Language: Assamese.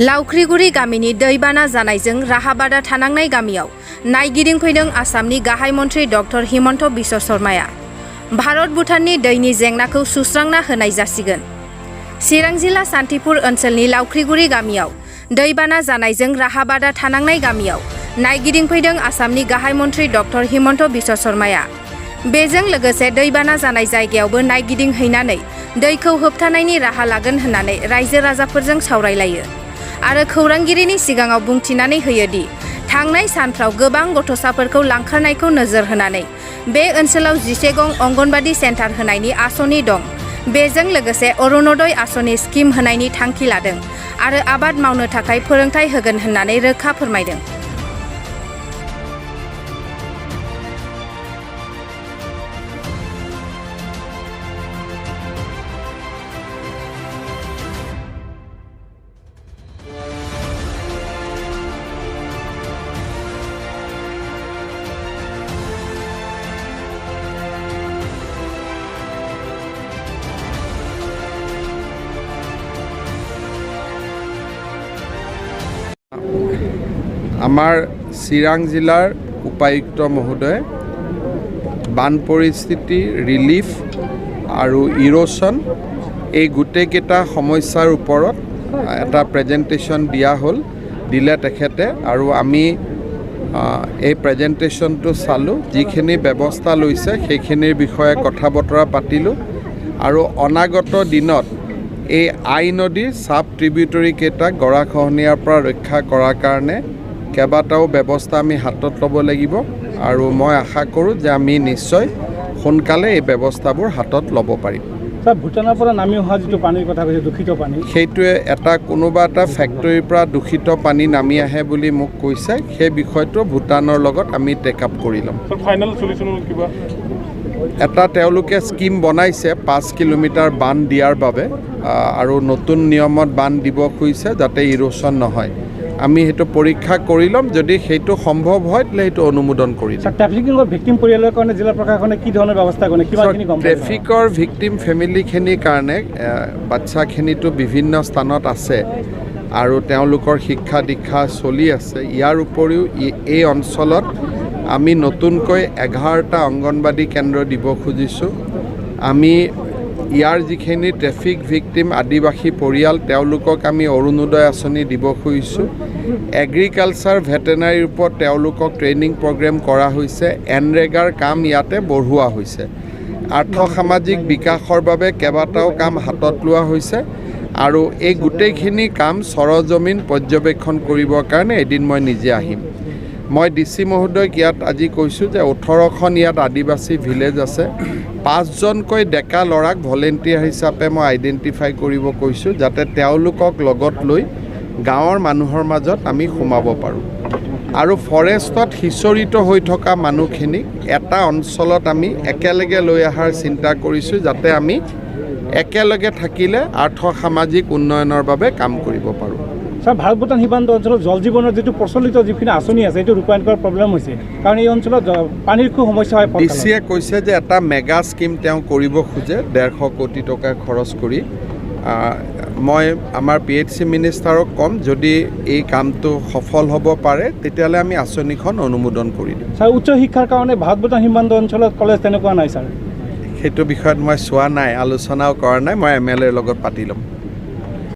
लावख्रिगुरि गामिनि दैबाना जानायजों राहाबादा थानांनाय गामियाव नायगिदिंफैदों आसामनि गाहाय मन्थ्रि डक्टर हिमन्त बिश्व शर्माया। भारत भुटाननि दैनि जेंनाखौ सुस्रांना होनाय जासिगोन। चिरां जिल्ला सान्थिपुर ओनसोलनि लावख्रिगुरि गामियाव दैबाना जानायजों राहाबादा थानांनाय गामियाव नायगिदिंफैदों आसामनि गाहाय मन्थ्रि डक्टर हिमन्त बिश्व शर्माया। बेजों लोगोसे दैबाना जानाय जायगायावबो नायगिदिंहैनानै दैखौ होबथानायनि राहा लागोन होननानै रायजो राजाफोरजों सावरायलायो आरो खौरांगिरिनि सिगाङाव बुंथिनानै होयो दि थांनाय सानफ्राव गोबां गथ'साफोरखौ लांखारनायखौ नोजोर होनानै बे ओनसोलाव 11 गं अंगनबादि सेन्टार होनायनि आसनि दं। बेजों लोगोसे अरुणोदय आसनि स्किम होनायनि थांखि लादों आरो आबाद मावनो थाखाय फोरोंथाय होगोन होननानै रोखा फोरमायदों। আমাৰ চিৰাং জিলাৰ উপায়ুক্ত মহোদয় বান পৰিস্থিতি ৰিলিফ আৰু ইৰোশ্যন এই গোটেইকেইটা সমস্যাৰ ওপৰত এটা প্ৰেজেণ্টেশ্যন দিলে তেখেতে আৰু আমি এই প্ৰেজেণ্টেশ্যনটো চালোঁ। যিখিনি ব্যৱস্থা লৈছে সেইখিনিৰ বিষয়ে কথা বতৰা পাতিলোঁ আৰু অনাগত দিনত এই আই নদীৰ সাব ট্ৰিবিউটৰী কেইটাক গৰাখহনীয়াৰ পৰা ৰক্ষা কৰাৰ কাৰণে কেইবাটাও ব্যৱস্থা আমি হাতত ল'ব লাগিব আৰু মই আশা কৰোঁ যে আমি নিশ্চয় সোনকালে এই ব্যৱস্থাবোৰ হাতত ল'ব পাৰিম। স্যাৰ, ভূটানৰ পৰা নামি অহা যিটো পানীৰ কথা কৈছে, দূষিত পানী, সেইটোৱে কোনোবা এটা ফেক্টৰীৰ পৰা দূষিত পানী নামি আহে বুলি মোক কৈছে। সেই বিষয়টো ভূটানৰ লগত আমি টেক আপ কৰি ল'ম। ফাইনেল সলিউশ্যন কিবা এটা তেওঁলোকে স্কিম বনাইছে 5 কিলোমিটাৰ বান্ধ দিয়াৰ বাবে আৰু নতুন নিয়মত বান্ধ দিব খুজিছে যাতে ইৰোশ্যন নহয়। আমি সেইটো পৰীক্ষা কৰি ল'ম, যদি সেইটো সম্ভৱ হয় তেতিয়াহ'লে সেইটো অনুমোদন কৰি দিম। ট্ৰেফিকৰ ভিক্টিম পৰিয়ালৰ কাৰণে জিলা প্ৰশাসনে কি ধৰণৰ ব্যৱস্থা কৰে? ট্ৰেফিকৰ ভিক্টিম ফেমিলিখিনিৰ কাৰণে বাচ্চাখিনিতো বিভিন্ন স্থানত আছে আৰু তেওঁলোকৰ শিক্ষা দীক্ষা চলি আছে। ইয়াৰ উপৰিও এই অঞ্চলত আমি নতুনকৈ 11টা অংগনবাদী কেন্দ্ৰ দিব খুজিছোঁ। আমি ইয়াৰ যিখিনি ট্ৰেফিক ভিক্টিম আদিবাসী পৰিয়াল তেওঁলোকক আমি অৰুণোদয় আঁচনি দিব খুজিছোঁ। এগ্ৰিকালচাৰ ভেটেনাৰীৰ ওপৰত তেওঁলোকক ট্ৰেইনিং প্ৰগ্ৰেম কৰা হৈছে। এনৰেগাৰ কাম ইয়াতে বঢ়োৱা হৈছে। আৰ্থ সামাজিক বিকাশৰ বাবে কেইবাটাও কাম হাতত লোৱা হৈছে আৰু এই গোটেইখিনি কাম সৰজমিন পৰ্যবেক্ষণ কৰিবৰ কাৰণে এদিন মই নিজে আহিম। মই DC মহোদয়ক ইয়াত আজি কৈছোঁ যে 18খন ইয়াত আদিবাসী ভিলেজ আছে। 5জনকৈ ডেকা ল'ৰাক ভলেণ্টিয়াৰ হিচাপে মই আইডেণ্টিফাই কৰিব কৈছোঁ যাতে তেওঁলোকক লগত লৈ গাঁৱৰ মানুহৰ মাজত আমি সোমাব পাৰোঁ আৰু ফৰেষ্টত সিঁচৰিত হৈ থকা মানুহখিনিক এটা অঞ্চলত আমি একেলগে লৈ অহাৰ চিন্তা কৰিছোঁ যাতে আমি একেলগে থাকিলে আৰ্থ সামাজিক উন্নয়নৰ বাবে কাম কৰিব পাৰোঁ। স্যাৰ, ভাৰত ভূটান সীমান্ত অঞ্চলত জল জীৱনৰ যিটো প্ৰচলিত যিখিনি আঁচনি আছে এইটো ৰূপায়ণ কৰাৰ প্ৰব্লেম হৈছে, কাৰণ এই অঞ্চলত পানীৰ খুব সমস্যা হয়। DCয়ে কৈছে যে এটা মেগা স্কিম তেওঁ কৰিব খোজে 150 কোটি টকা খৰচ কৰি। মই আমাৰ PHC মিনিষ্টাৰক ক'ম যদি এই কামটো সফল হ'ব পাৰে তেতিয়াহ'লে আমি আঁচনিখন অনুমোদন কৰি দিম। স্যাৰ, উচ্চ শিক্ষাৰ কাৰণে ভাৰত ভূটান সীমান্ত অঞ্চলত কলেজ তেনেকুৱা নাই স্যাৰ? সেইটো বিষয়ত মই চোৱা নাই, আলোচনাও কৰা নাই। মই MLAৰ লগত পাতি ল'ম।